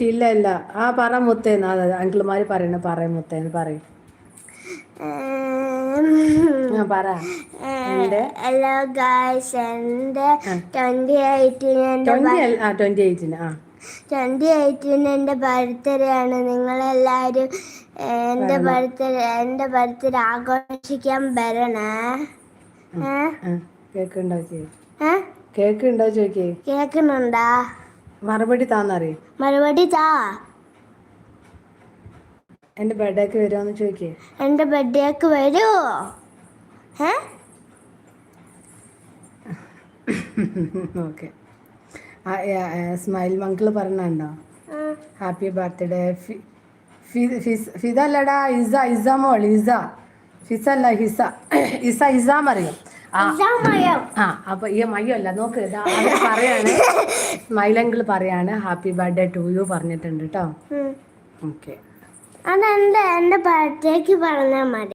ഇല്ല ആ പറ മുത്തേന്ന് അതെ അങ്കിൾമാര് പറയും മുത്തേന്ന് പറയും. പറ എന്റെ ഹലോ ഗായ്സ്, എൻ്റെ 2018 എൻ്റെ ബർത്ത്ഡേ ആണ്. നിങ്ങളെല്ലാവരും വരണം. എൻ്റെ ബർത്ത്ഡേ ആഘോഷിക്കാൻ വരണേ. കേക്ക് ഉണ്ടോ ചോദിക്കേ. കേൾക്കുന്നുണ്ടാ? മറുപടി താന്നറിയും. മറുപടി താ. എന്റെ ബർത്ത്ഡേക്ക് വരുമോന്ന് ചോദിക്കേ. എൻ്റെ ബർത്ത്ഡേക്ക് വരുമോ? ഓക്കെ. സ്മൈൽ മങ്കിള് പറഞ്ഞോ ഹാപ്പി ബർത്ത്ഡേ. ഫിദ അല്ലടാ, ഇസ മോൾ ഇസ. ഫിസ അല്ല ഇസാം അറിയും. അപ്പൊ ഈ മയ്യല്ല നോക്ക് അവര് പറയാണ്. സ്മൈലങ്കിൾ പറയാണ് ഹാപ്പി ബർത്ത്ഡേ ടു യു പറഞ്ഞിട്ടുണ്ട് കേട്ടോ. ഓക്കെ. അതെന്താ എൻ്റെ ബർത്ത്ഡേക്ക് പറഞ്ഞാൽ മതി.